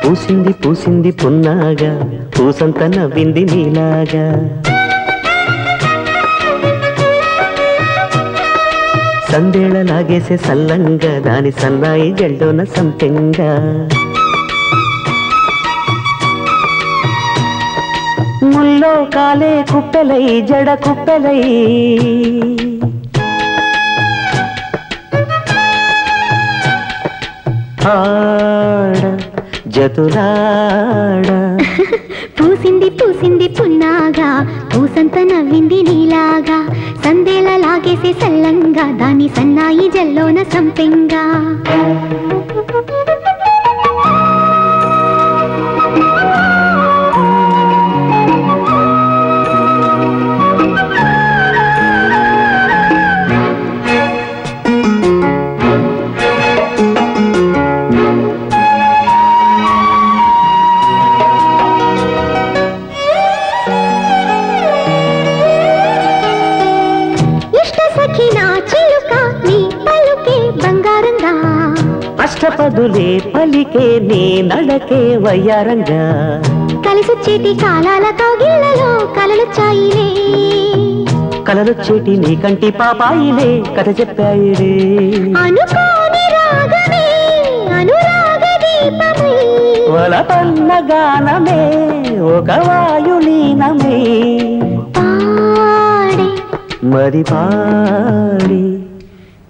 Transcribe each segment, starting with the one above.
పూసింది పూసింది పున్నాగా పూసంత నవ్వింది నీలాగా సందేళ లాగేసే సల్లంగా దాని సన్నాయి జల్లోన సంపెంగా ముల్లో కాలే కుప్పెలై జడ కుప్పెలై ఆడ జతులాడ పూసింది పూసింది పున్నాగా పూసంత నవ్వింది నీలాగా సందేళ లాగేసే సల్లంగా దాని సన్నాయి జల్లోన సంపెంగా అష్టపదులే పలికే నీ నడకే వయ్యారంగా కలిసొచ్చేటి కాలాల కౌగిళ్లలో కలలొచ్చాయిలే కలలొచ్చేటి నీ కంటి పాపాయిలే కథ చెప్పాయిలే అనుకోని రాగమే అనురాగ దీపమై వలపన్న గానమే ఒక వాయులీనమే పాడే మరి పాడి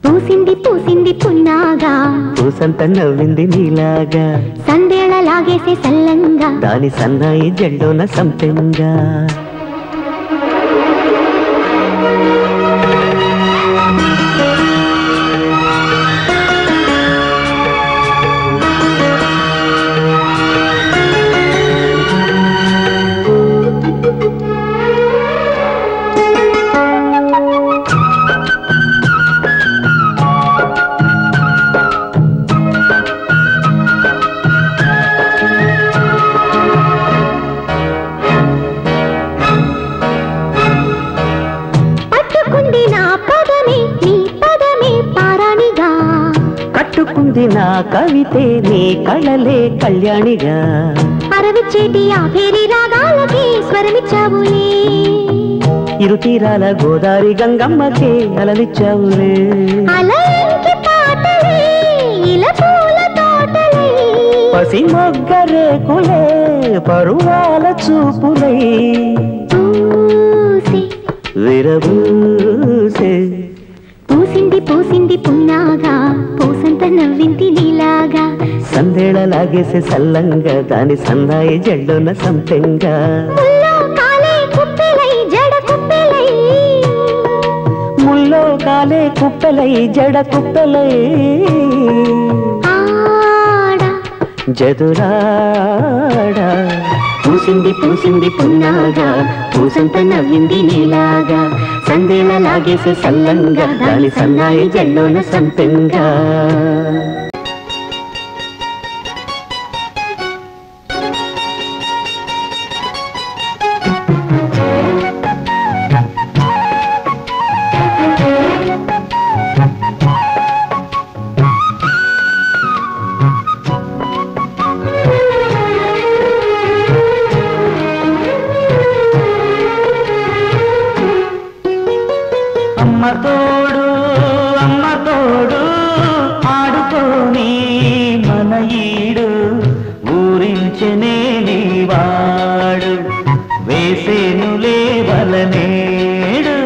పూసింది పూసింది పున్నాగా పూసంత నవ్వింది నీలాగా సందేళ లాగేసే సల్లంగా దాని సన్నాయి జల్లోన సంపెంగా కట్టుకుంది నా కవితే నీ కళలే కళ్యాణిగా అరవిచ్చేటి ఆ పేరి రాగాలకి స్వరమిచ్చావులే ఇరుతీరాల గోదారి గంగమ్మకే అలలిచ్చావులే అలయంకి పాటలే ఇలా పూల తోటలే పసి మొగ్గరేకులే పరువాల చూపులై పూసి విరబూసే పూసింది పూసింది పున్నాగా పూసంత నవ్వింది నీలాగా సందేళ లాగేసే సల్లంగా దాని సన్నాయి జల్లోన సంపెంగా ముల్లో కాలే కుప్పెలై జడ కుప్పెలై ముల్లో కాలే కుప్పెలై జడ కుప్పెలై ఆడ జదురాడ పూసింది పూసింది పున్నాగా పూసంత నవ్వింది నీలాగా సందేళ లాగేసే సల్లంగా దాని సన్నాయి జల్లోన సంపెంగా అమ్మ తోడు ఆడుకోని మన ఈడు ఊరించనే నీవాడు వేసేను లేవలనేడు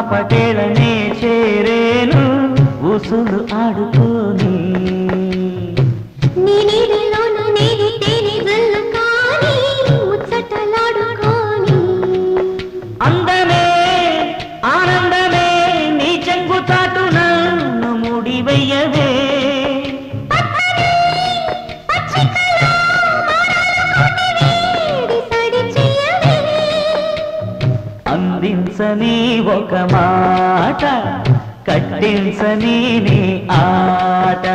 పటేళనే చేరేను ఉసులు ఆడుకోని నీనిలోను నీది తేని జల్లు కాని ముచ్చటలాడుకోని అందమే ఆనందమే నీ చెంగు చాటున ముడివయ్యవే అందించని ఒక మాట కట్టించని నీ ఆట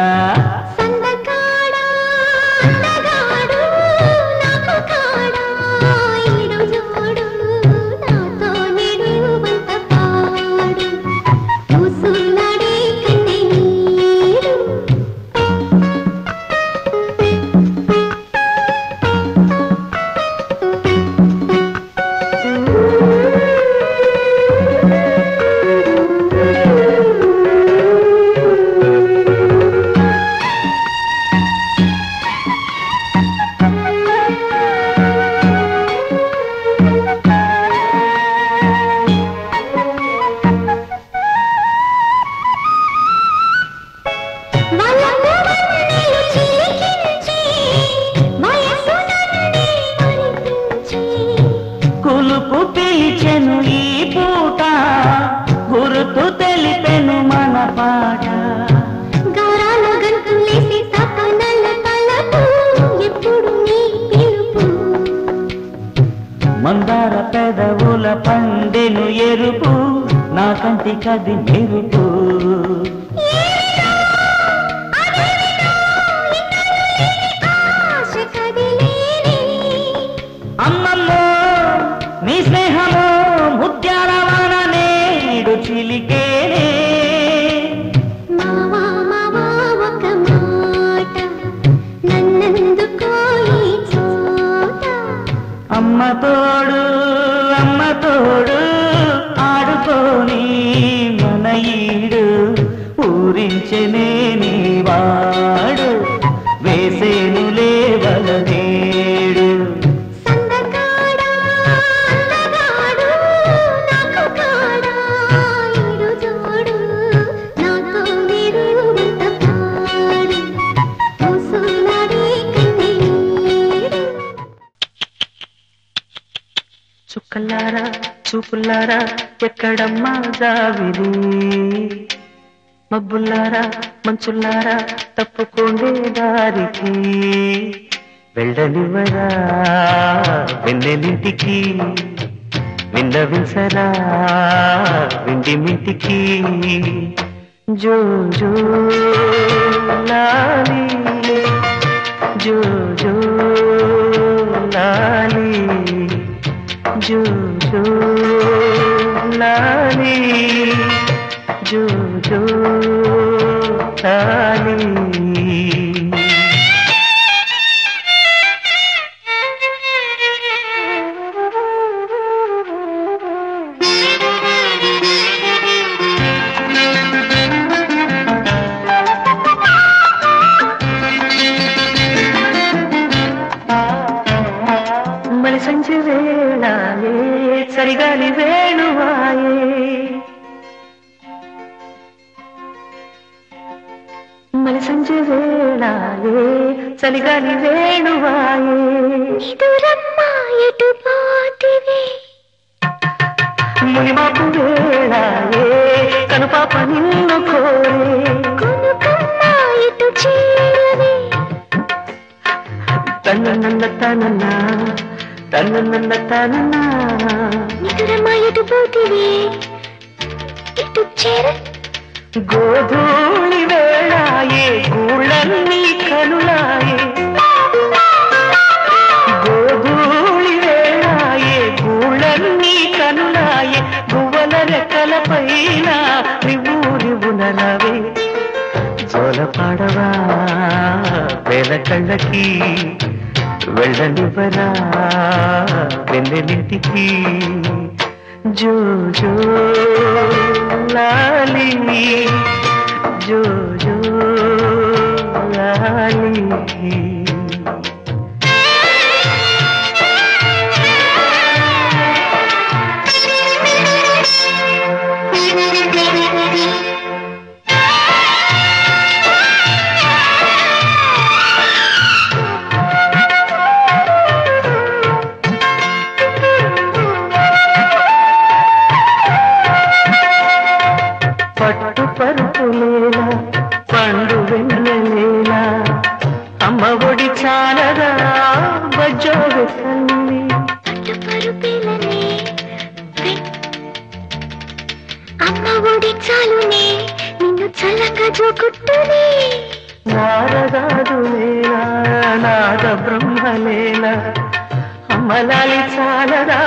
కులుపు పిలిచెను ఈ పూట గురుతు తెలిపెను మన పాట గౌరాల గంతులేసి తపనల తలపు ఎప్పుడు నీ పిలుపు మందార పెదవుల పండెను ఎరుపు నా కంటి కది మెరుపు అమ్మమ్మో నీ స్నేహమో ముత్యాలవాన నేడు చిలికేనే మావా మావా ఒక మాట నన్నెందుకో ఈ చోట అమ్మ తోడు ఆడుకోని మన ఈడు ఊరించెనే నీ వాడు వేసేను లేవల నేడు సందకాడా అందగాడు నాకు కాడా ఈడు జోడు నాతో నిరువంత పాడు ముసులాడే కన్నీడు చుక్కలారా చూపులారా ఎక్కడమ్మా జావిరి మబ్బుల్లారా మంచుల్లారా తప్పుకోండే దారికి వెళ్ళనివరా వెన్నెలింటికి విన్నవించరా విండి మింటికి జో జో లాలి జో జో లాలి జో జో లాలి జో జో లాలి మలి సంజೆ వేళాయే సరిగాలి వేణువాయే మలి సంజೆ వేళాయే చలిగాలి వేణువాయే ఇదురమ్మ ఎటు పోతివే మునిమాపు వేళాయే కనుపాప నిన్ను కోరే కొనుకమ్మ ఎటు చేరవే తనన్న తనన్న తనన్న తనన్న ఇదురమ్మ ఎటు పోతివే ఎటు చేర గోధూళి వేళాయే గూళ్ళన్నీ కనులాయే గోధూళి వేళాయే గూళ్ళన్నీ కనులాయే గువ్వల రెక్కల పైన రివునవే జోల పాడవా వేల కళ్ళకి వెళ్ళనివ్వరా వెన్నెలింటికి జో జో లాలి జో జో లాలి ఒడి చాలదా బజ్జోవె తల్లి అమ్మ ఒడి చాలునే నిన్ను చల్లగా జోకుట్టునే నారదాదు లేలా నాద బ్రహ్మలేలా అమ్మలాలి చాలదా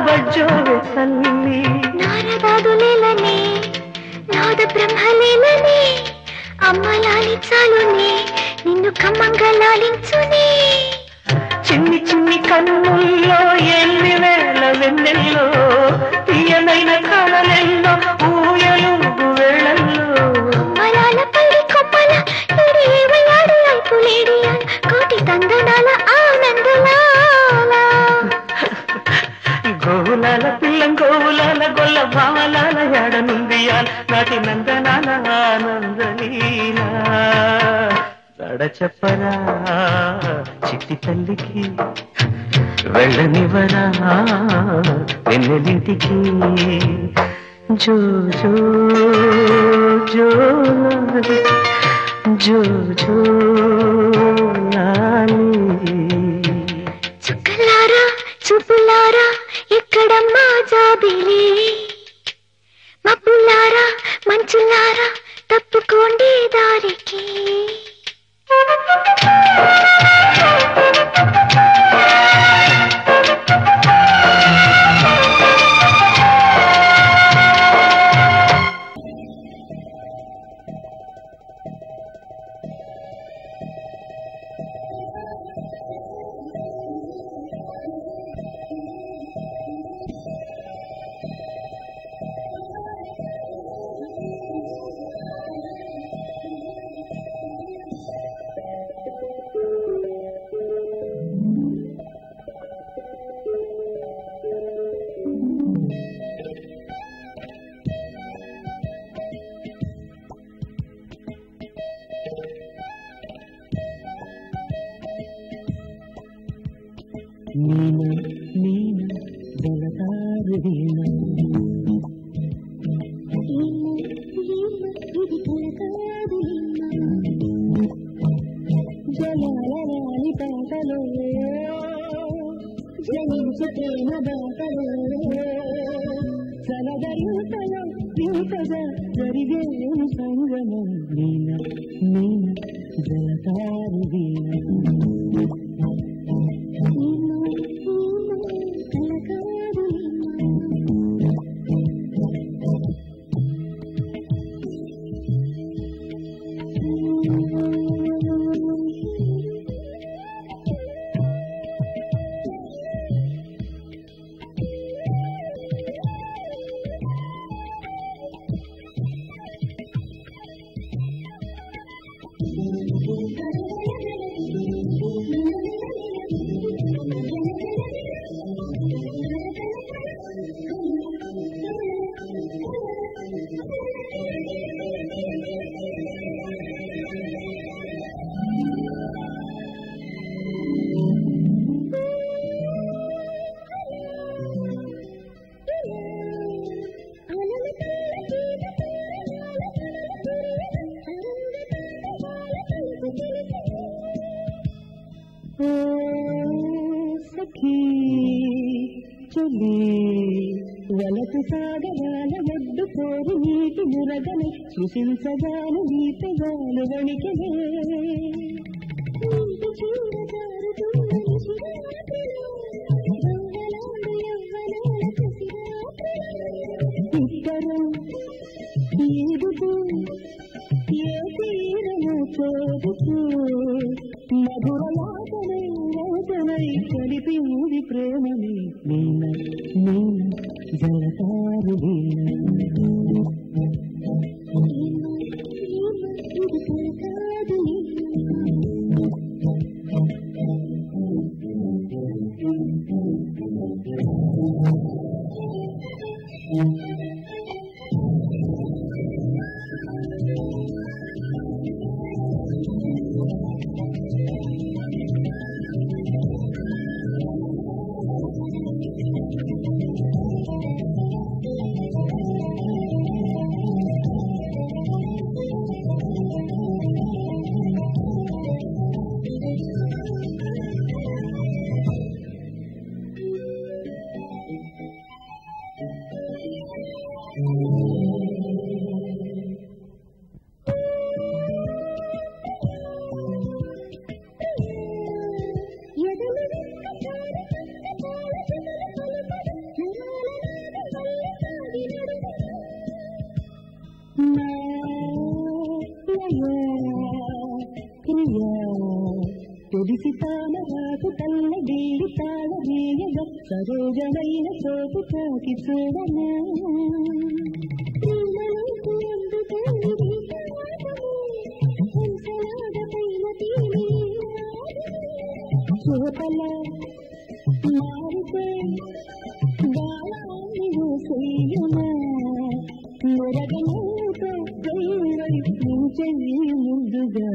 బజ్జోవె తల్లి నారదాదు లేలనే నాద బ్రహ్మలేలనే అమ్మలాలి చాలునే నిన్ను కమ్మంగా లాలించునే చిన్ని చిన్ని కన్నుల్లో ఎన్ని వేల వెన్నెల్లో తీయనైన కళలెల్లో ఊయలుగు వేళల్లో అమ్మలాల పల్లి కొమ్మల ఇడేవయాడి ఐపులేడియాల్ కోటి తందనాల ఆనందలాల గోవులాల పిల్లం గోవులాల గొల్ల భావలాల ఎడనుందియాల నాటి నందనాల ఆనందలీలా తడ చెప్పరా చిట్టి తల్లికి వెళ్ళనివరా వెన్నెలింటికి జో జో జో జో జో చుక్కలారా చూపులారా ఎక్కడమ్మా జాబిలి మబ్బులారా మంచులారా తప్పుకోండి దారికి జలాలని పాటలో జనించు ప్రేమ బాటలో సలగరింతలో ఇంతగా జరిగేను సంగమం నీన నీన జలతారు వీణ వలపు సాగరాల ఒడ్డు కోరి నీటి మురగని సృశించగాను గీతగాలు వణికినే ఇద్దరం ఈదుతూ ఏ తీరము చూడుతూ మధురలాటనై రాజనై కలిపింది ప్రేమని నీన నీన జలతారు వీణ తెలిసి తానరాకు తల్లడిల్లి తాళమీయగ సరోజమైన చోటు తాకి చూడనా చూపల మారితే గాయాన్ని మూసేయమా మురగనూతో చెయ్యి ముందుగా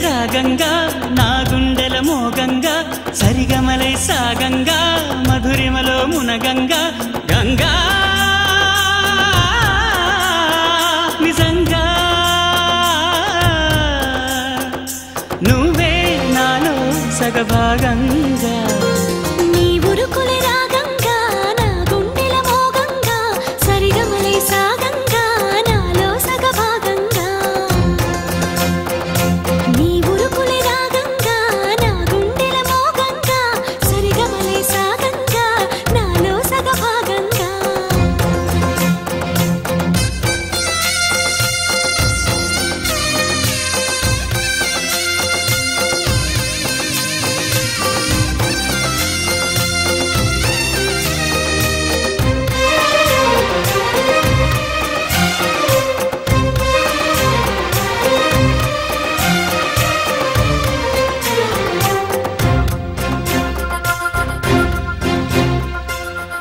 రాగంగా నా గుండెల మోగంగా సరిగమలై సాగంగా మధురిమలో మునగంగా గంగా నిజంగా నువ్వే నాలో సగభాగంగా నీ ఉరుకులే రాగంగా నా గుండెల మోగంగా సరిగమలై సాగంగా నాలో సగభాగంగా నీ ఉరుకులే రాగంగా నా గుండెల మోగంగా సరిగమలై సాగంగా నాలో సగభాగంగా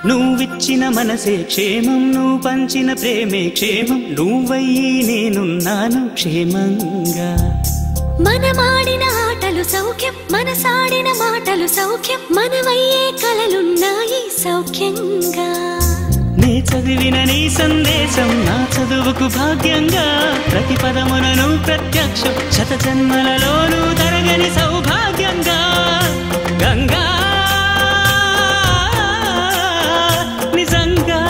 నువ్విచ్చిన మనసే క్షేమం నువ్వు పంచిన ప్రేమే క్షేమం నువ్వయ్యి నేనున్నాను క్షేమంగా మనమాడిన ఆటలు సౌఖ్యం మనసాడిన మాటలు సౌఖ్యం మనమయ్యే కలలున్నాయి సౌఖ్యంగా నే చదివిన నీ సందేశం నా చదువుకు భాగ్యంగా ప్రతి పదమునను ప్రత్యక్షం శత జన్మలలోనూ తరగని సౌభాగ్యంగా గంగా నిజంగా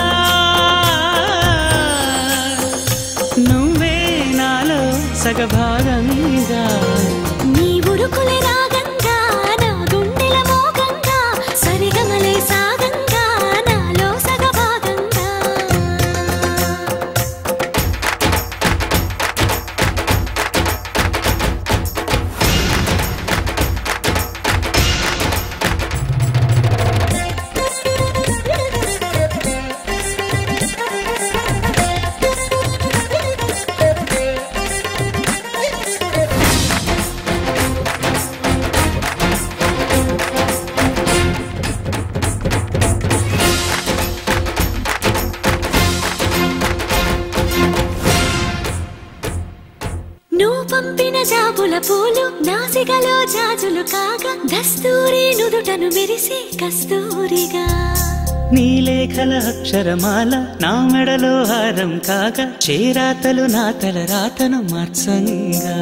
నువ్వే నాలో సగభాగంగా నీ ఉరుకులే రాగంగా నా గుండెల మోగంగా సరిగమలై సాగంగా నాలో సగభాగంగా నువ్వు పంపిన జాబుల పూలు నాసికలో జాజులు కాగా దస్తూరి నుదుటను మెరిసే కస్తూరిగా నీ లేఖల అక్షరమాల నా మెడలో హారం కాగా చేరాతలు నా తల రాతను మార్చంగా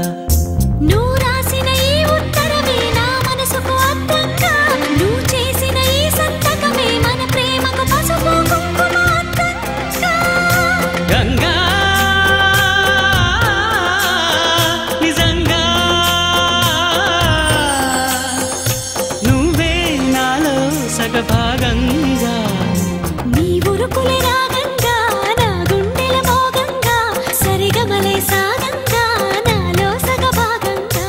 నువ్వు రాసిన ఈ ఉత్తరమే నా మనసుకు అర్థంగా నువ్వు చేసిన ఈ సంతకమే మన ప్రేమకు పసుపు కుంకుమ అర్థంగా గంగా నిజంగా నువ్వే నాలో సగభాగంగా నీ ఉరుకులే రాగంగా నా గుండెల మోగంగా సరిగమలై సాగంగా నాలో సగభాగంగా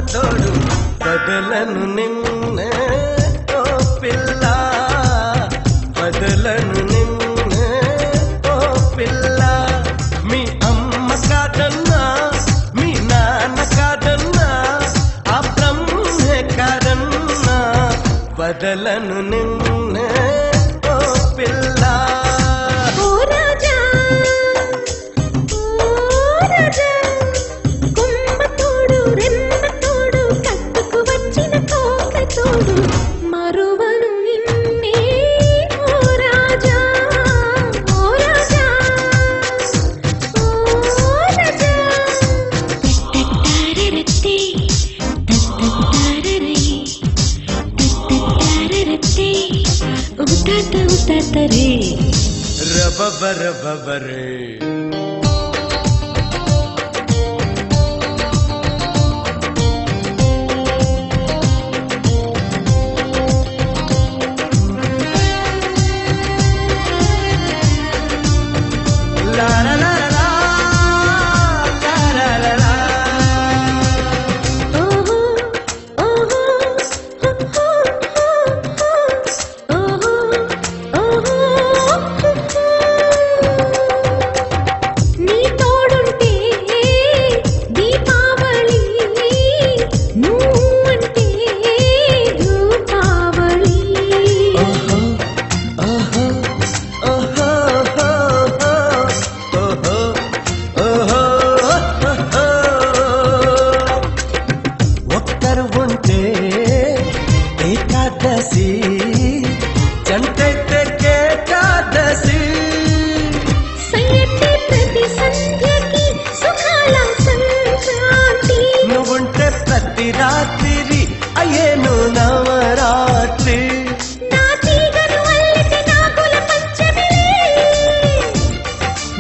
తోడు బదలను నిన్నే ఓ పిల్ల బదలను నిన్నే ఓ పిల్ల మీ అమ్మ కాదన్నా మీ నాన్న కాదన్నా ఆ బ్రహ్మే కాదన్నా బదలను నిన్నే ఓ పిల్ల రబబరే నువ్వుంటే ప్రతి రాత్రి అయ్యేను నవరాత్రి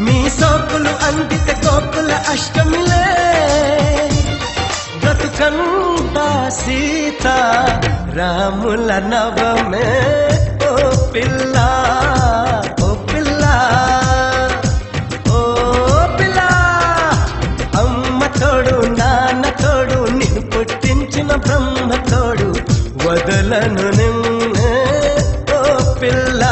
మీ సోకులు అందితే కోకుల అష్టమిలే బ్రతుకంతా సీత రాముల నవమే ఓ పిల్ల ఓ పిల్ల ఓ పిల్ల అమ్మ తోడు నాన్న తోడు నిన్ను పుట్టించిన బ్రహ్మ తోడు వదలను నిన్నే ఓ పిల్ల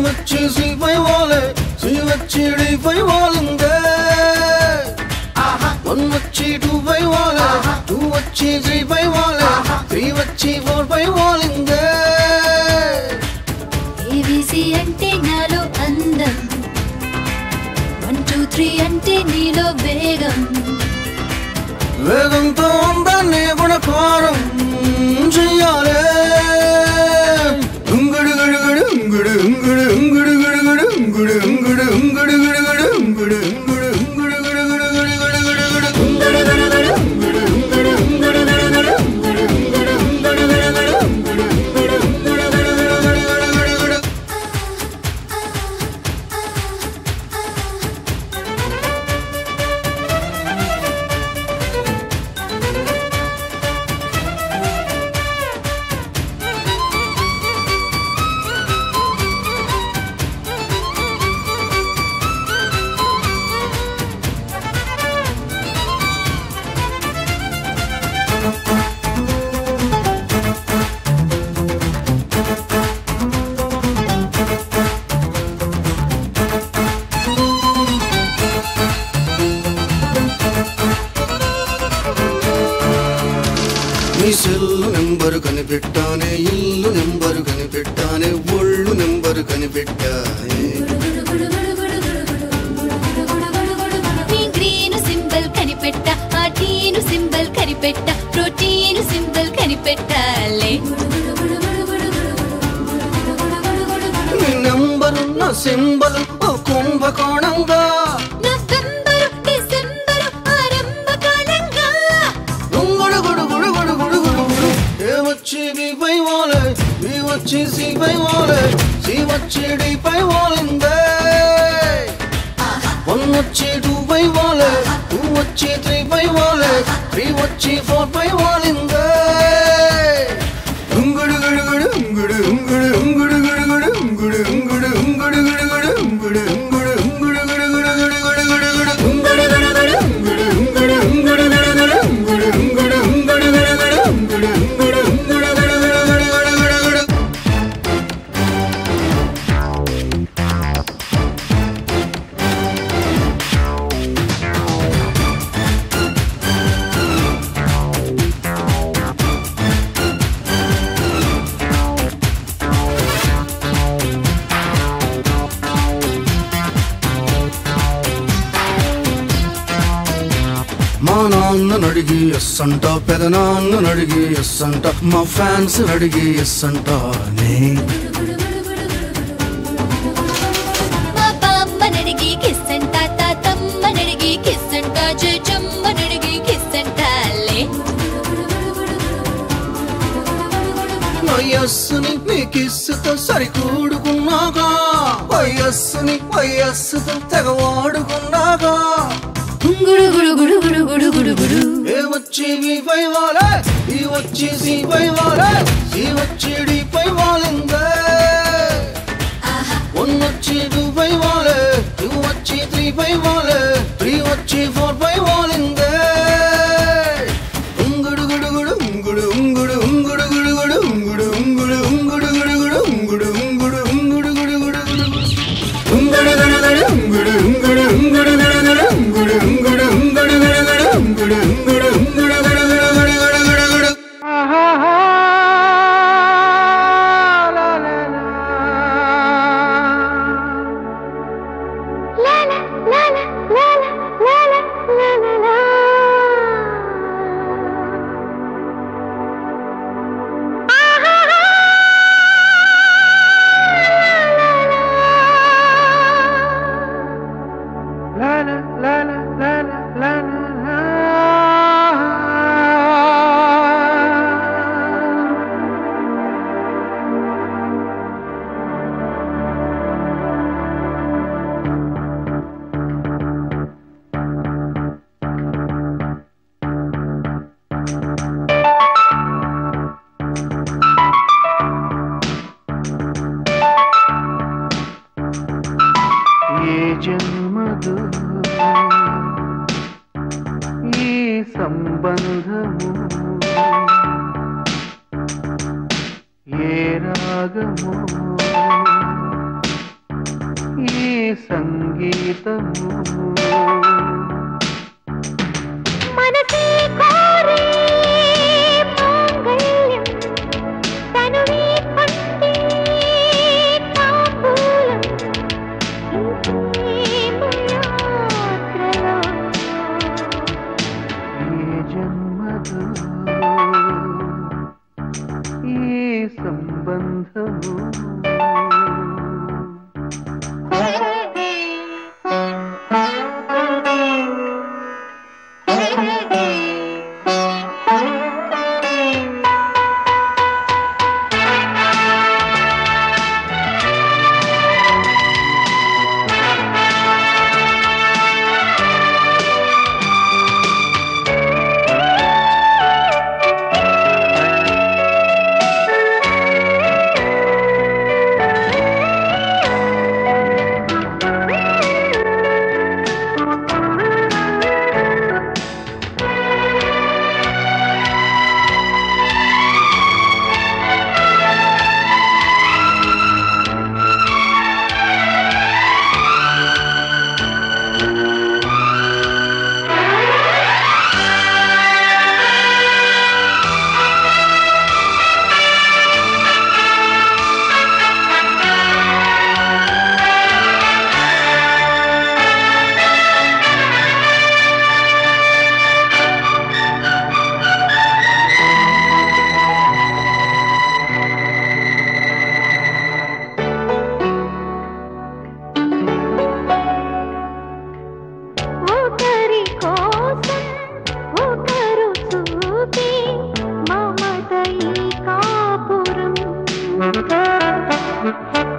వచ్చి శ్రీపై వాలే శ్రీ వచ్చి డీపై వాలిందే 1 వచ్చి 2 పై వాలే 2 వచ్చి 3 పై వాలే 3 వచ్చి 4 పై వాలిందే ABC అంటే నాలో అందం 1 2 3 అంటే నీలో వేగం వేగంతో అందాన్ని గుణకారం చెయ్యాలే ఉంగుడు గుడు గుడు ఉంగుడు ఉంగుడు ఉంగుడు గుడు గుడు ఉంగుడు ఉంగుడు ఉంగుడు గుడు గుడు ఉంగుడు ఉంగుడు ఉంగుడు గుడు గుడు గుడు గుడు గుడు గుడు ఉంగుడు గుడు గుడు ఉంగుడు ఉంగుడు ఉంగుడు గుడు గుడు ఉంగుడు ఉంగుడు ఉంగుడు గుడు గుడు ఉంగుడు ఉంగుడు ఉంగుడు గుడు గుడు గుడు గుడు నీ సెల్లు నెంబరు కనిపెట్టానే ఇల్లు నెంబరు కనిపెట్టానే ఒళ్ళు నెంబరు కనిపెట్టానే నీ గ్రీన్ సింబల్ కనిపెట్ట ఆ టీను సింబల్ కనిపెట్ట ప్రోటీన్ సింబల్ కనిపెట్టాలే నీ నెంబరు నా సింబలు ఓ కుంభకోణంగా నవంబరు డిసెంబరు ఆరంభకాలంగా ఉంగుడు గుడు గుడు గుడు గుడు గుడు గుడు ఏ వచ్చి బి పై వాలే బి వచ్చి సి పై వాలే సి వచ్చి డి పై వాలిందే 1 వచ్చి 2 పై వాలే 2 వచ్చి 3 పై వాలే 3 వచ్చి 4 పై వాలిందే ఉంగుడు గుడు గుడు ఉంగుడు ఉంగుడు ఉంగుడు గుడు గుడు ఉంగుడు ఉంగుడు ఉంగుడు గుడు గుడు ఉంగుడు ఉంగుడు ఉంగుడు గుడు గుడు గుడు గుడు గుడు గుడు ఉంగుడు గుడు గుడు ఉంగుడు ఉంగుడు ఉంగుడు గుడు గుడు ఉంగుడు ఉంగుడు ఉంగుడు గుడు గుడు ఉంగుడు ఉంగుడు ఉంగుడు గుడు గుడు గుడు గుడు గుడు మా నాన్నను అడిగి ఎస్ అంట పెదనాన్నను అడిగి ఎస్ అంట మా ఫ్యాన్స్ అడిగి ఎస్ అంటానే మా బామ్మనడిగి కిస్ అంట తాతమ్మనడిగి కిస్ అంట జేజమ్మనడిగి కిస్ అంటాలే నా యస్సుని నీ కిస్సుతో సరికూడుకున్నాగా వయస్సుని వయస్సుతో తెగ వాడుకున్నాగా గుడు గుడు గుడు గుడు గుడు గుడు గుడు ఏ వచ్చి మీ పై వాలే ఈ వచ్చి సి పై వాలే సి వచ్చి డి పై వాలిందే 1 వచ్చి 2 పై వాలే 2 వచ్చి 3 పై వాలే 3 వచ్చి 4 పై వాలిందే ఉంగుడు గుడు గుడు ఉంగుడు ఉంగుడు ఉంగుడు గుడు గుడు ఉంగుడు ఉంగుడు ఉంగుడు గుడు గుడు ఉంగుడు ఉంగుడు ఉంగుడు గుడు గుడు గుడు ఉంగుడు గుడు గుడు ఉంగుడు ఉంగుడు ఉంగుడు గుడు గుడు ఉంగుడు ఉంగుడు ఉంగుడు గుడు గుడు ఉంగుడు ఉంగుడు ఉంగుడు గుడు గుడు గుడు గుడు గుడు గుడు జన్మదు ఈ సంబంధము ఏ రాగము సంగీతము మనసే కోరే మాంగళ్యం తనువే పండే తాంబూలం ఈ ప్రేమయాత్రలో ఏ జన్మదో ఈ సంబంధము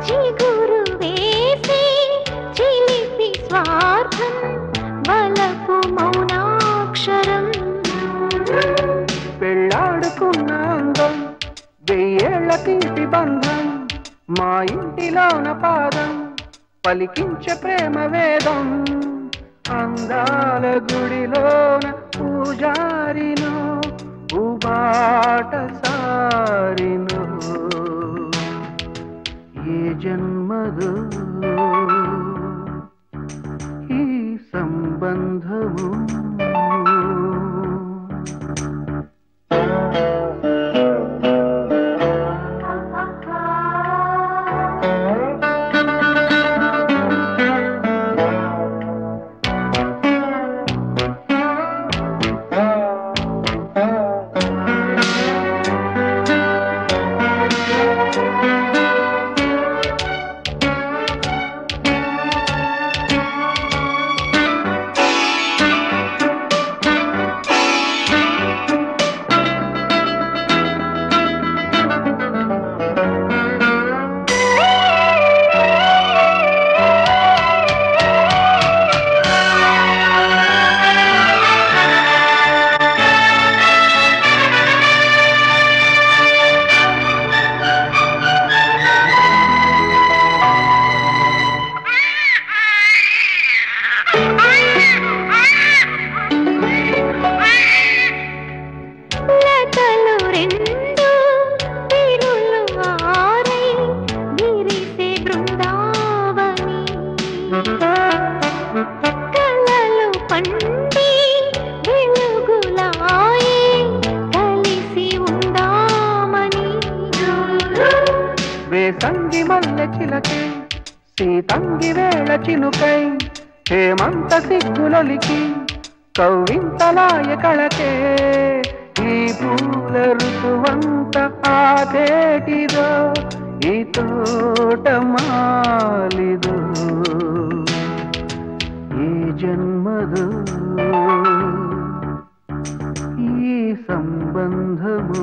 చిగురు వేసి చిలిపి స్వార్థం వలపు మౌనాక్షరం పెళ్ళాడుకున్న అందం వెయ్యేళ్ల తీపి బంధం మా ఇంటిలోన పాదం పలికించే ప్రేమ వేదం అందాల గుడిలోన పూజారిను ఉబాట సారిను ఏ జన్మదో ఈ సంబంధము వేసంగి మల్లె చిలకే సీతంగి వేళ చినుకై హేమంత సిగ్గులొలికి కవ్వింతలాయ కళకే ఈ పూల ఋతువంత ఆదేటిదో ఈ తోట మాలిదో ఈ జన్మదో ఈ సంబంధము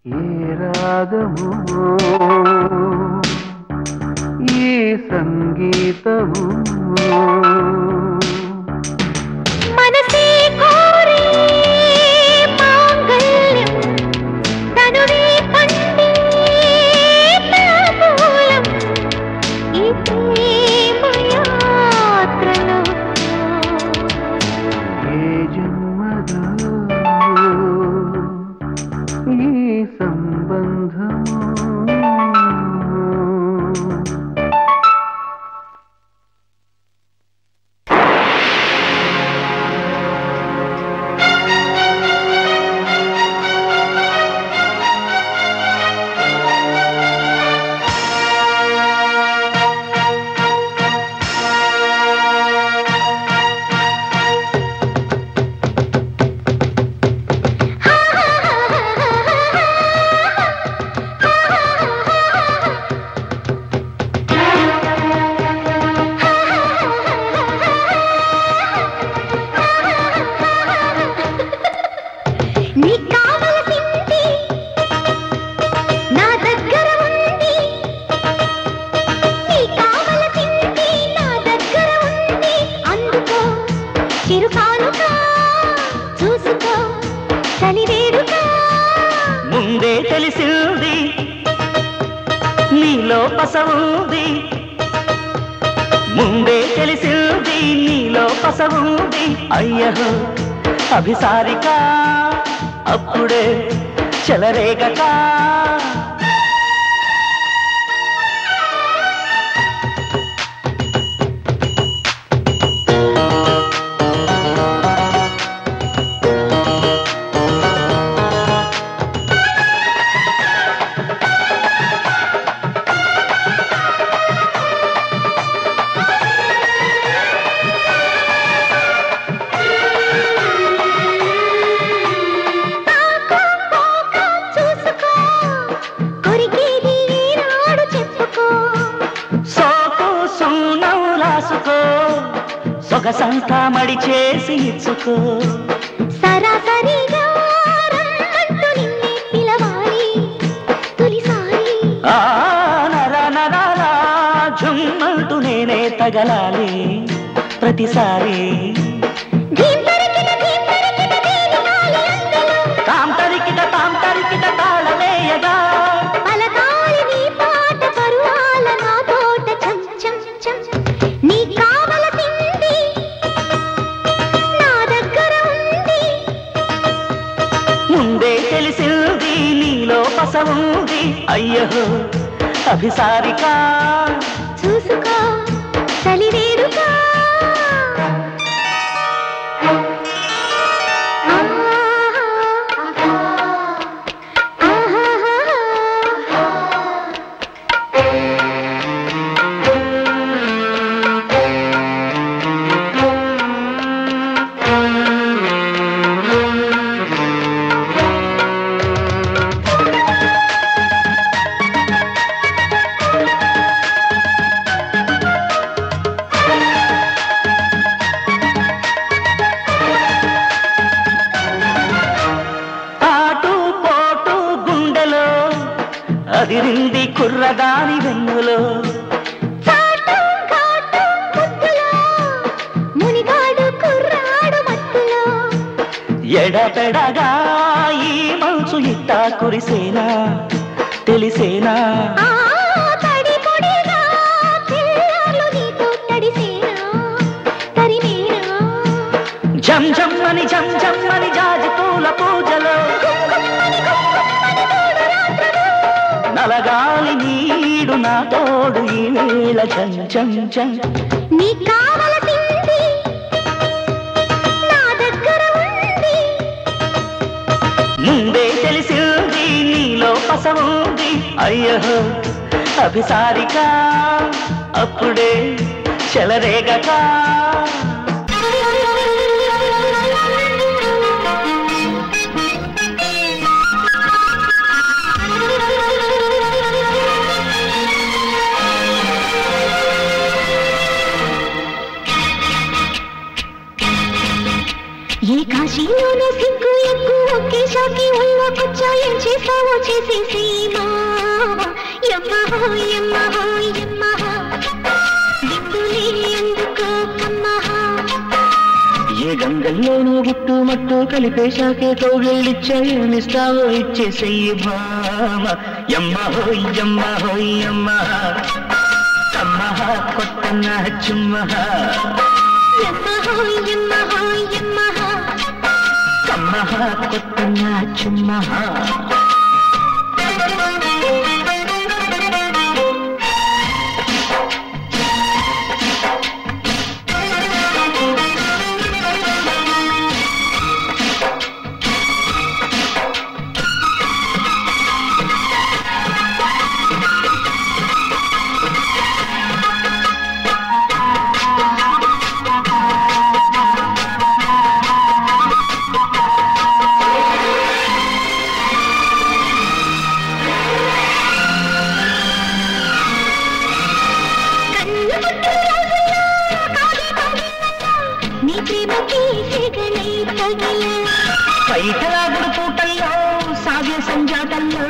ఏ రాగము ఈ సంగీతము మనసే కోరే మాంగళ్యం తనువే పండే తాంబూలం ఈ ప్రేమయాత్రలో ఏ జన్మదో ఈ సంబంధము చలివేడుగా ముందే తెలిసింది నీలో పసవుంది ముందే తెలిసింది నీలో పసవుంది అయ్యహో అభిసారిక అప్పుడే చెలరేగక సొగసంతా మడి చేసి ఇచ్చుకో సరాసరిగా రమ్మంటూ నిన్నే పిలవాలి తొలిసారి నరా నరాలా జుమ్మంటూ నేనే తగలాలి ప్రతిసారి తాం తరికిట తాళమేయగా పలకాలి నీ పాట పరువాల నా తోట చం చం చం నీ కావలసింది నా దగ్గర ఉంది ముందే తెలిసింది నీలో పసవుంది అయ్యో అభిసారిక చూసుకో చలివేడుగా అదిరింది కుర్రదాని వెన్నులో మునిగాడు కుర్రాడు మత్తులో ఎడపెడగా ఈ మనసు ఇట్టా కురిసేనా తెలిసేనా తడి పొడిగా పిల్లలు నీతో తడిసేనా తరిమేనా జం జమ్మని జాజి పూల పూజలో నలగాలి నీడు నా తోడు ఈ వేళ చం చం చం నీ కావలసింది నా దగ్గర ఉంది ముందే తెలిసింది నీలో పసవుంది అయ్యో అభిసారిక అప్పుడే చెలరేగక ఏ కాశీలోనూ సిగ్గు ఎగ్గు ఒకే షాకి ఒళ్ళోకొచ్చా ఏం చేసావో చేసేసి యమ్మహో యమ్మహో యమ్మహో దిక్కులే ఎందుకో కమ్మహో ఏ గంగల్లోనూ గుట్టు మట్టు కలిపేశాకే కౌగిళ్ళిచ్చా ఏమిస్తావో ఇచ్చేసెయ్యి భామ యమ్మహో యమ్మహో యమ్మహ కమ్మహ కొట్టన్న చుమ్మహ యమ్మహో యమ్మహో యమ్మహో కమ్మహ కొట్టన్న చుమ్మహ పైకలాగుడు పూటల్లో సాగే సంజాటల్లో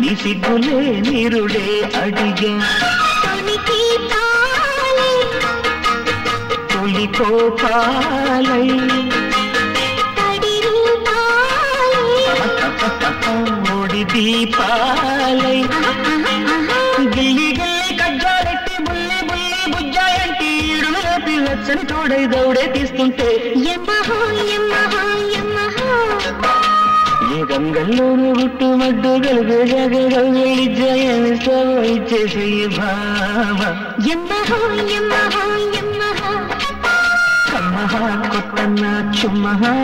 నీ సిగ్గులే నీరుడే అడిగే తొలి కోపాలై దీపాలై గిల్లి గిల్లి కజ్జాలెట్టి బుల్లి బుల్లి బుజ్జాయంటి ఈడును రేపి వెచ్చని తోడై దౌడే తీస్తుంటే ఈ గంగల్లోనూ గుట్టుమడ్డు కలిపే జాగగా వెళ్ళిచ్చాయనిస్తావో ఇచ్చేసి భామ కమ్మహా కొత్తన్న చుమ్మహా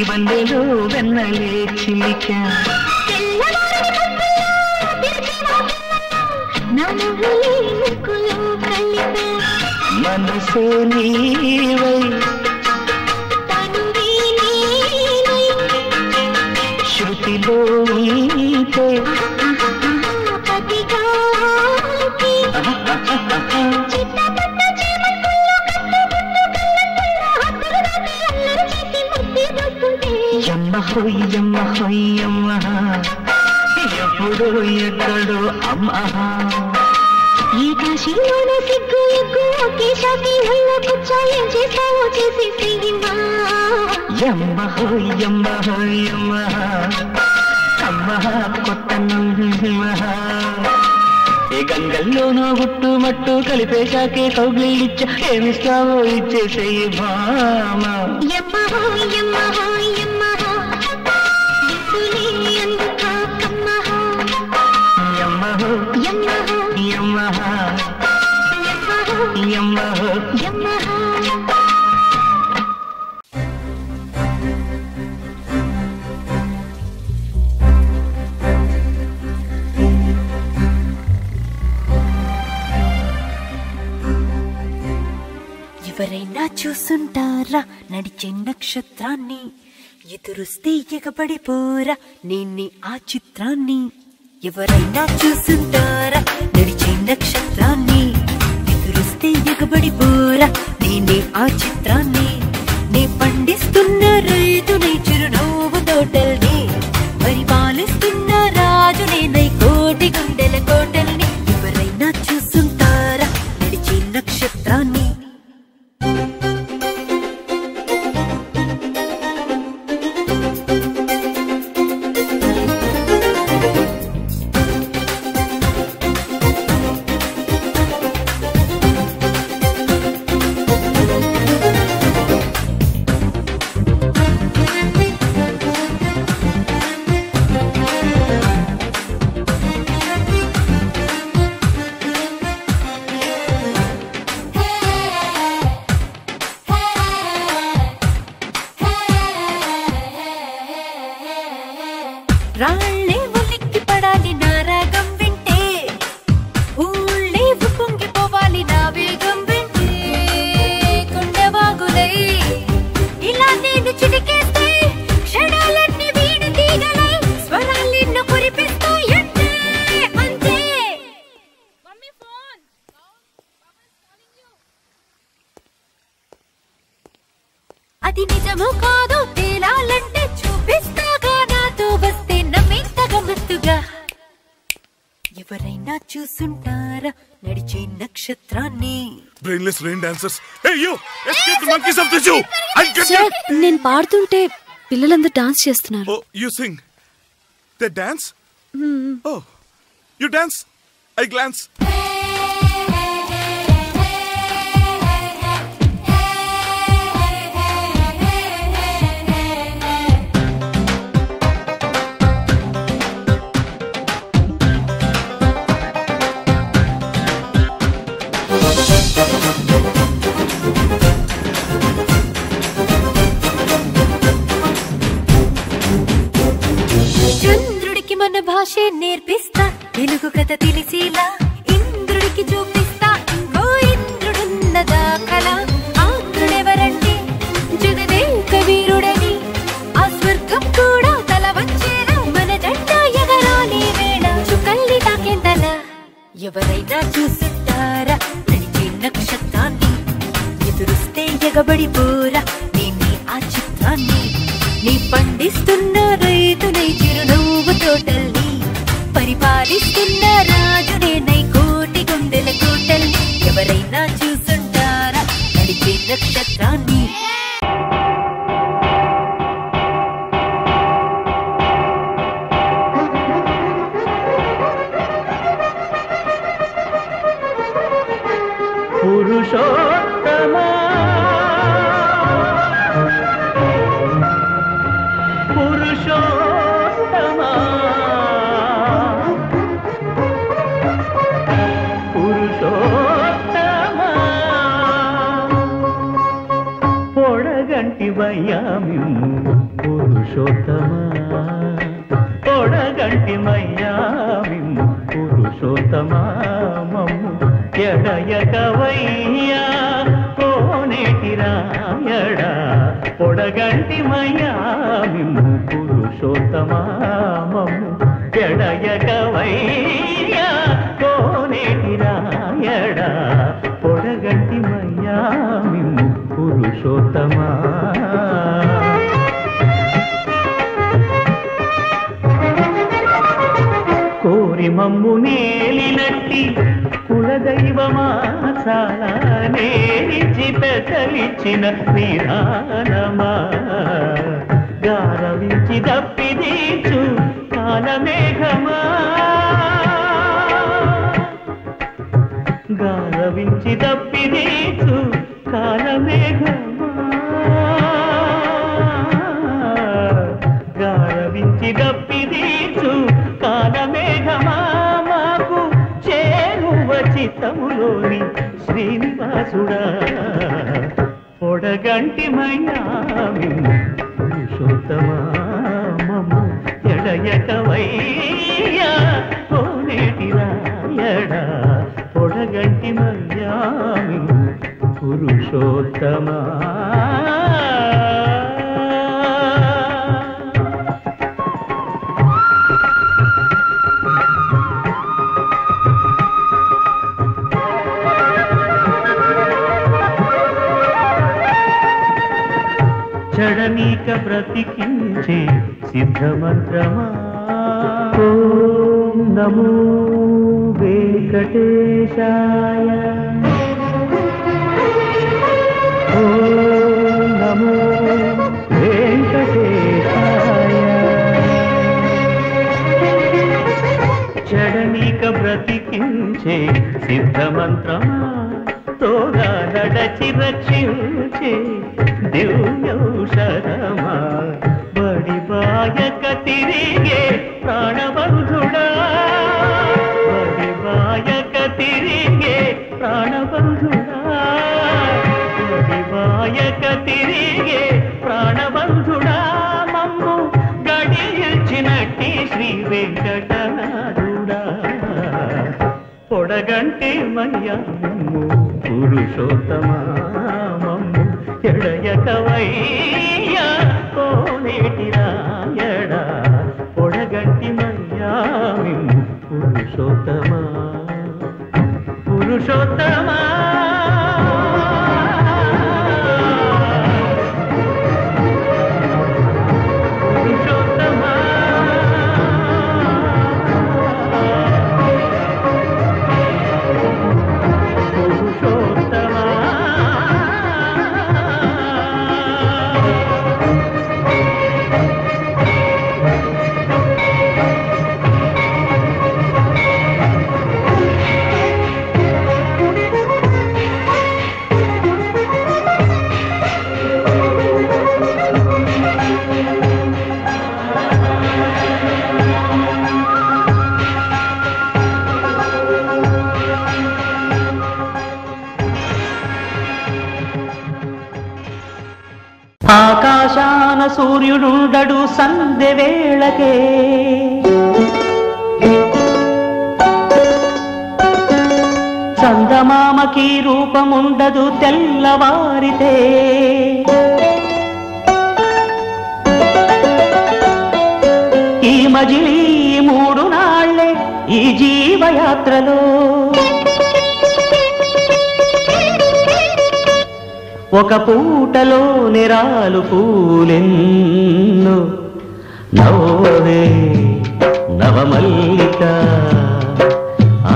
వన్నెలు వెన్నలే చిలిక మనసే నీవై శృతిలో నీతే యమ్మ హొయ్యమ్మ ఎప్పుడు ఎక్కడో అమ్మ ఈ కాశీలోనే సిగ్గు ఎగ్గు ఒకే షాకి హల్లో కూర్చోయం చేసావో చేసి సినిమా యమ్మ హొయ్యమ్మ అమ్మ కొత్తమ్మ ఏ గంగల్లోనూ గుట్టుమట్టు కలిపేశాకే కౌగిలిచ్చ ఏమిస్తావో ఇచ్చేసేయి భామ యమ్మ యమ్మ యమ్మ ఎవరైనా చూసుంటారా నడిచే నక్షత్రాన్ని ఎదురుస్తే ఎగబడిపోరా నేనే ఆ చిత్రాన్ని ఎవరైనా చూసుంటారా నడిచే నక్షత్రాన్ని ఎదురుస్తే ఎగబడిపోరా నేనే ఆ చిత్రాన్ని నే పండిస్తున్న రైతునై చిరునవ్వు తోటల్ని పరిపాలిస్తున్న రాజునే నై కోటి గుండెల కోటల్ని ఎవరైనా చూసుంటారా నడిచే నక్షత్రాన్ని రాళ్ళే ఉలిక్కి పడాలి నా రాగం వింటే ఊళ్ళే పొంగిపోవాలి నా వేగం వింటే కొండవాగులై ఇలా నేను చిటికేస్తే క్షణాలన్నీ వీణ తీగలై స్వరాలెన్నో కురిపిస్తాయంటే అంతే అది నిజమో కాదో తేలాలంటే చూపిస్తాగా నాతో వస్తే నమ్మేంతగా మత్తుగా ఎవరైనా చూసుంటారా నడిచే నక్షత్రాన్ని Brainless rain dancers. Hey you! Escape the monkeys of the zoo! I'll get you! నేను పాడుతుంటే పిల్లలందరూ డాన్స్ చేస్తున్నారు. Oh, you sing. They dance? Oh, you dance? I glance. భాషే నేర్పిస్తా తెలుగు కథ తెలిసేలా ఇంద్రుడికి చూపిస్తా ఇంకో ఇంద్రుడున్నదా కళ ఆంధ్రుడెవరండి జగదేక వీరుడని ఆ స్వర్గం కూడా తల వచ్చేలా మన జెండా ఎగరాలి వేళ చుక్కల్ని తాకేందల ఎవరైనా చూసుంటారా నడిచే నక్షత్రాన్ని ఎదురుస్తే ఎగబడిపోరా నేనే ఆ చిత్రాన్ని నీ పండిస్తున్న రైతునై చిరునవ్వు తోటల్ని పరిపాలిస్తున్న రాజునే నై కోటి గుండెల కోటల్ని ఎవరైనా చూసుంటారా నడిచే నక్షత్రాన్ని పురుషోత్తమా పురుషోత్తమా పురుషోత్తమా పొడగంటి వయ్యామిమ్ము పురుషోత్తమా పొడగంటి మయ్యామిమ్ము పురుషోత్తమా మమ్ము ఎడయకవయ్యా కోనేటి రాయడా పొడగంటి మయ్యామిమ్ము పురుషోత్తమా మమ్ము ఎడయకవయ్యా కోనేటి రాయడా పొడగంటి మయ్యామిమ్ము పురుషోత్తమా కోరి మమ్ము నేలినట్టి కులదైవమా చాలా నేరిచి పెదలిచ్చిన నిదానమా గారవించి దప్పిదీచు కాలమేఘమా గారవించి దప్పిదీచు కాలమేఘమా గారవించి దప్పిదీచు కాలమేఘమా మాకు చేరువ చిత్తములోని శ్రీనివాసుడా పొడగంటి మయ్యామిమ్ము పురుషోత్తమా మమ్ము ఎడయకవయ్యా కోనేటి రాయడా పొడగంటి మయ్యామిమ్ము పురుషోత్తమా చడనీక బ్రతికించే సిద్ధమంత్రమా ఓం నమో వెంకటేశాయ ఓం నమో వెంకటేశాయ చడనీక బ్రతికించే సిద్ధమంత్రమా తోగా నడచి రక్షించే దివ్యౌషధమా బడిబాయక తిరిగే ప్రాణబంధుడా బడిబాయక తిరిగే ప్రాణబంధుడా బడిబాయక తిరిగే ప్రాణబంధుడా మమ్ము గడియచ్చినట్టి శ్రీ వెంకటనాథుడా పొడగంటి మయ్యామిమ్ము పురుషోత్తమా మమ్ము ఎడయకవయ్యా కోనేటి రాయడా పొడగంటి మయ్యామిమ్ము పురుషోత్తమా పురుషోత్తమా ఆకాశాన సూర్యుడుండడు సంధ్య వేళకే చందమామకి రూపముండదు తెల్లవారితే, ఈ మజిలీ 3 నాళ్లే ఈ జీవయాత్రలో. ఒక పూటలో నిరాలు పూలెన్ను నవ్వవే నవమల్లిక,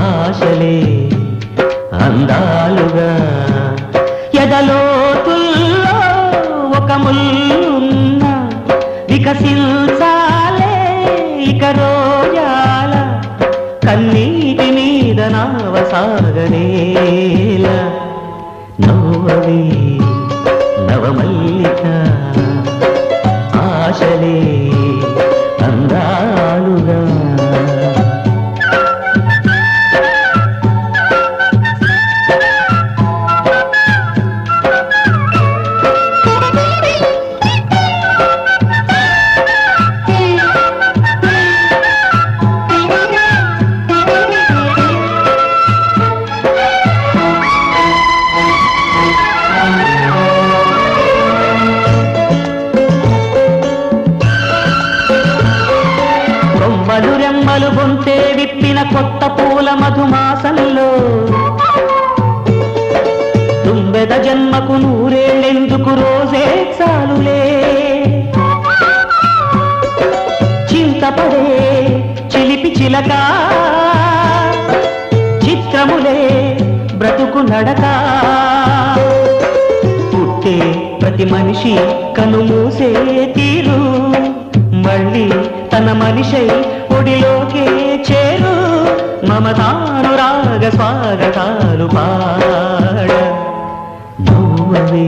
ఆశలే అందాలుగా. ఎదలోతుల్లో ఒక ముల్లున్న వికసించాలే ఇక రోజాల, కన్నీటి మీద నావసాగనేల. నవ్వవే నవమల్లిక, ఆశలే అందాలుగా. రెమ్మలు గొంతే విప్పిన కొత్త పూల మధుమాసంలో, తుంబెద జన్మకు 100 ఏళ్ళెందుకు రోజే చాలులే. చింతపడే చిలిపి చిలక, చిత్రములే బ్రతుకు నడక. పుట్టే ప్రతి మనిషి కనుమూసే తీరు, మళ్ళీ తన మనిషై ఒడిలోకే చేరు. మమతానురాగ స్వాగతాలు పాడ. నవ్వవే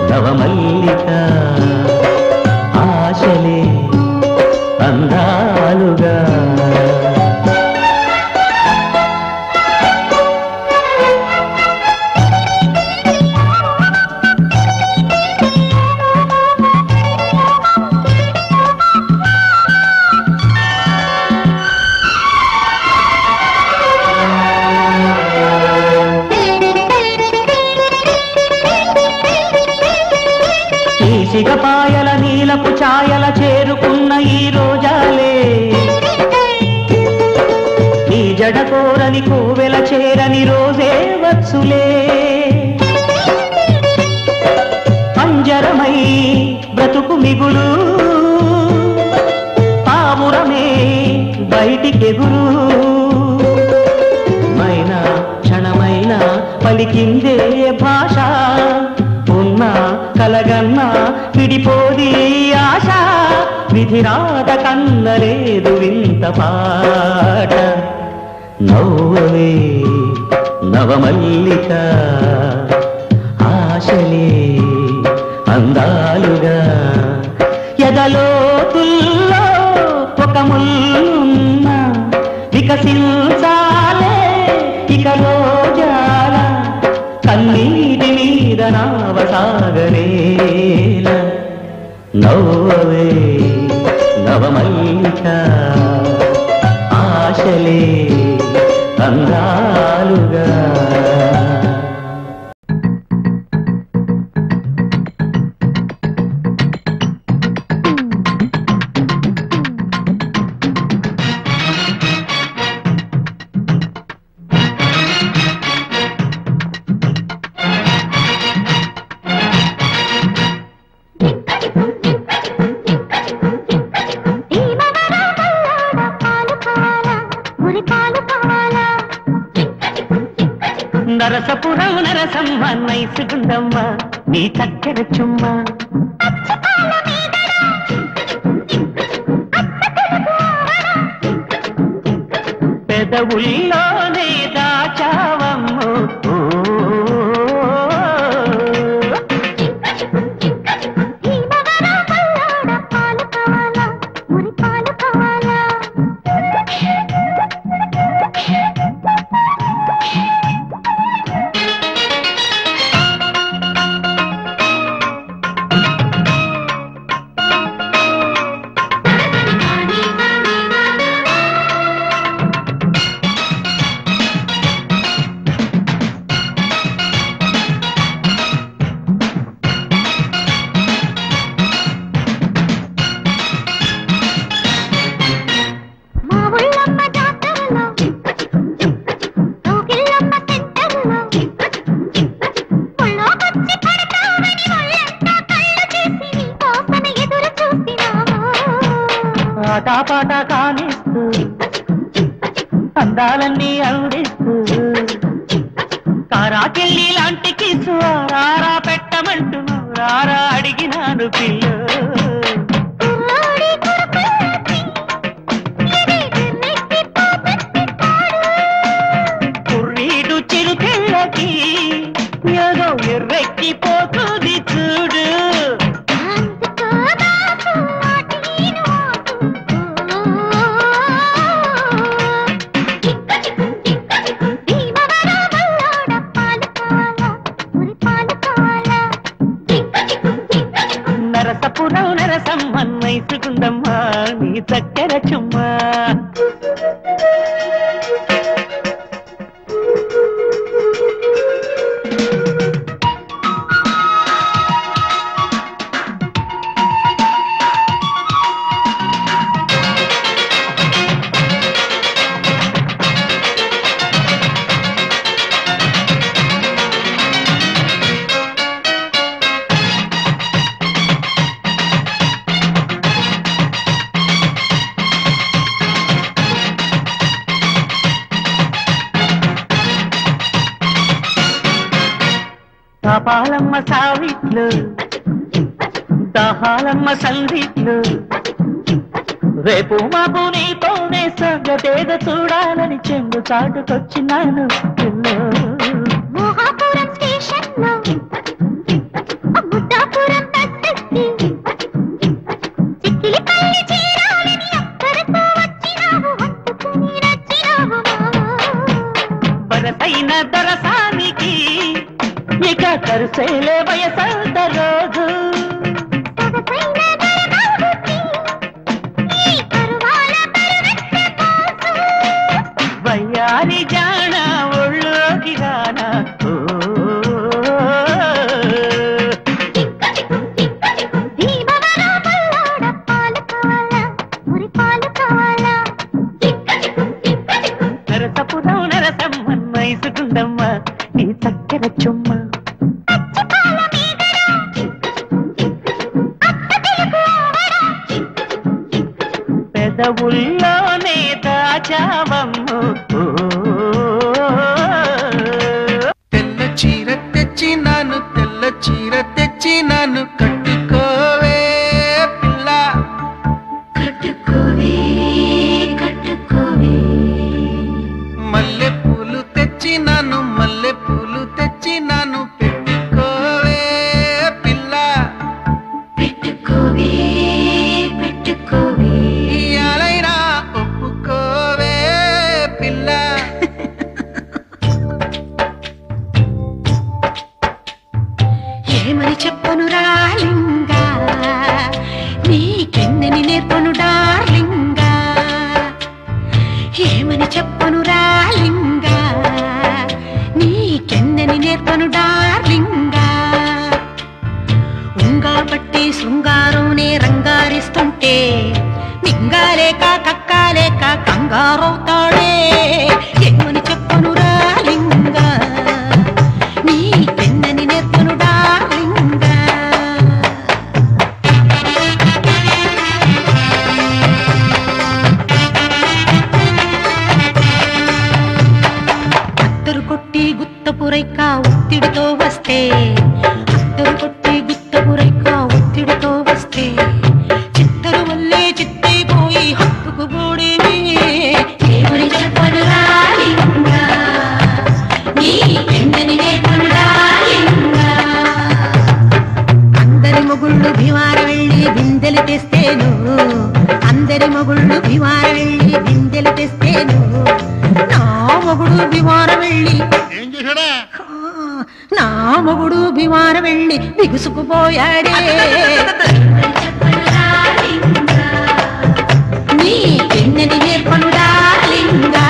నవమల్లిక, ఆశలే అందాలుగా. సిగపాయల నీలపు ఛాయల చేరుకున్న ఈ రోజాలే, నీ జడ కోరని కోవెల చేరని రోజే వచ్చులే. పంజరమై బ్రతుకు మిగులు, పావురమే బయటికెగురు. మైనా క్షణమైనా పలికిందే భాష, ఉన్న కలగన్నా విడిపోది ఆశ. విధిరాత కన్నలేదు వింత పాట. నవ్వవే నవమల్లిక, ఆశలే అందాలుగా. ఎదలోతుల్లో ఒక ముల్లున్న వికసించాలే ఇక రోజాల, కన్నీటి మీద నావసాగనేల. నవ్వవే నవమల్లిక, ఆశలే అందాలుగా. నరసపురం నరసమ్మ నైసుగుండమ్మ నీ చక్కెర చుమ్మ. పెదవుల్లోనే దాచావమ్మో పాట కానిస్తూ అందాలన్నీ అందిస్తూ కారాకెళ్ళి లాంటి కిసు రారా పెట్టమంటూ రారా అడిగినాను పిల్ల కుర్రీడు చిరుకెళ్ళకి ఏదో ఎర్రెక్కిపోతుంది చూడు నరసపురం నరసమ్మన్ మైసుకుందమ్మా నీ చక్కెర చుమ్మా పాలమ్మ సావిట్లు దహాలమ్మ సందిట్లు రేపు మాకు నీతోనే సంగతేద చూడాలని చెంగు చాటుకొచ్చినాను బరసైన దరసానికి ఇక కరుసేలే వయసంత రోజు వయ్యారి జాణ ఒళ్ళోకి రానా నరసపురం నరసమ్మన్ మైసుకుందమ్మా నీ చక్కెర చుమ్మా పెదవుల్లోనే దాచావమ్ము తెల్ల చీర తెచ్చినాను తెల్ల చీర తెచ్చినాను కట్టుకోవే పిల్ల కట్టుకోవే కట్టుకోవే మల్లె పూలు తెచ్చినాను మల్లె పూలు తెచ్చినాను పెట్టుకోవే పిల్ల పెట్టుకోవే పెట్టుకోవే ఇయాలైనా ఒప్పుకోవే పిల్ల ఏమని చెప్పను రాలింగా నీకెన్నని నేర్పను డార్లింగా ఏమని చెప్పను రాలింగా నీకెన్నని నేర్పను డార్లింగా ఉంగా పట్టి శృంగారంనే రంగారిస్తుంటే మింగాలేక కక్కాలేక కంగారవుతాడే ఏమని చెప్పను రాలింగా నీకెన్నని నేర్పను డార్లింగా అత్తరు కొట్టి గుత్తపురైక ఒత్తిడితో వస్తే అత్తరు కొట్టి గుత్తపురైక ఒత్తిడితో వస్తే చిత్తరు వల్లే చిత్తైపోయి హత్తుకు గోడేవి ఏమని చెప్పను రాలింగా నీకెన్నని నేర్పను డార్లింగా అందరి మొగుళ్ళు భివార వెళ్ళి బిందెలు తెస్తేను అందరి మొగుళ్ళు భివార వెళ్ళి బిందెలు తెస్తేను నా మొగుడు భివార వెళ్ళి ఏం చేశాడా నా మొగుడు భివార వెళ్ళి బిగుసుకుపోయాడే నీకెన్నని నేర్పను డార్లింగా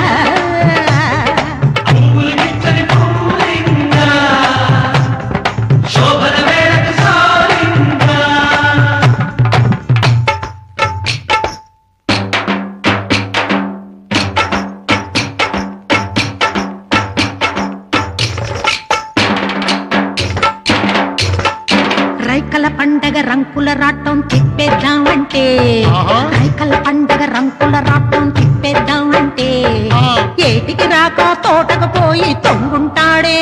రైకల పండగ రంకుల రాటం తిప్పేద్దామంటే రైకల పండగ రంకుల రాటం తిప్పేద్దామంటే ఏటికి రాక తోటకు పోయి తొంగుంటాడే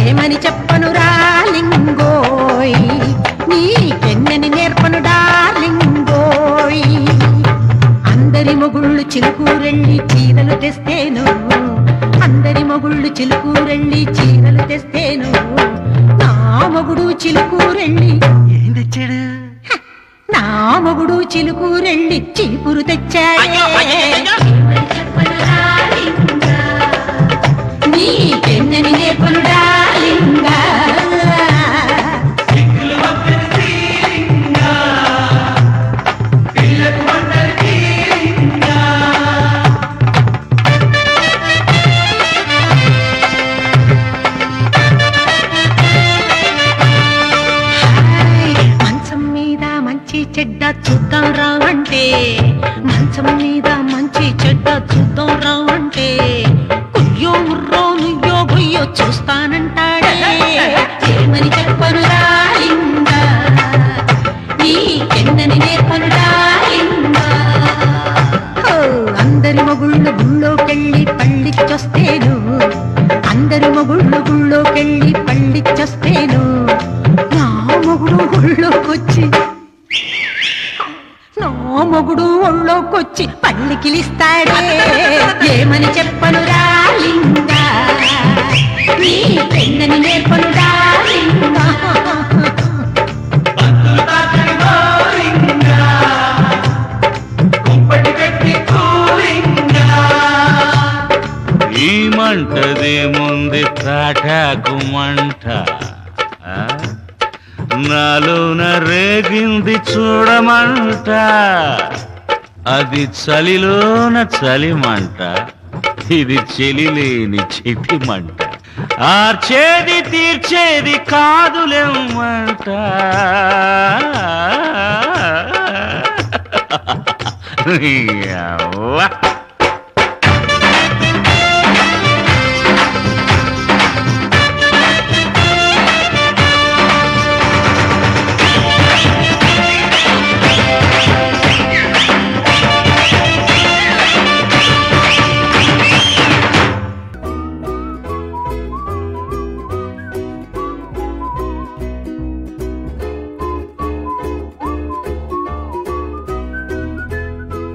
ఏమని చెప్పను రాలింగోయ్ నీ పెన్నని నేర్పను డార్లింగోయ్ అందరి మొగుళ్ళు చిలుకూరెళ్ళి చీరలు తెస్తేను అందరి మొగుళ్ళు చిలుకూరెళ్ళి చీరలు తెస్తేను నా మొగుడు చిలుకూరెళ్ళి ఏం తెచ్చాడు నా మొగుడు చిలుకూరెళ్ళి చీపురు తెచ్చాడు నీ పెన్నని నేర్పను డార్లింగా చెడ్డ చూద్దాం రావంటే మంచం మీద మంచి చెడ్డ చూద్దాం రావంటే కుయ్యో ముర్రో నుయ్యో గుయ్యో చూస్తానంటాడే ఏమని చెప్పను రాలింగా నీ కిందని నేర్పను రాలింగా అందరి మొగుళ్ళు గుళ్ళోకెళ్ళి పళ్ళిచ్చొస్తేను అందరి మొగుళ్ళు గుళ్ళోకెళ్ళి పళ్ళిచ్చొస్తేను నా మొగుడు గుళ్ళోకొచ్చి నా మొగుడు ఒళ్ళోకొచ్చి పళ్ళికిలిస్తాడే ఏమని చెప్పను రాలింగా నీ పెన్నని నేర్పను రాలింగా ఈ మంటదేముంది తాటాకు మంట నాలోన రేగింది చూడమంట అది చలిలోన చలిమంట ఇది చెలిలేని చితిమంట ఆర్చేది తీర్చేది కాదులేమంట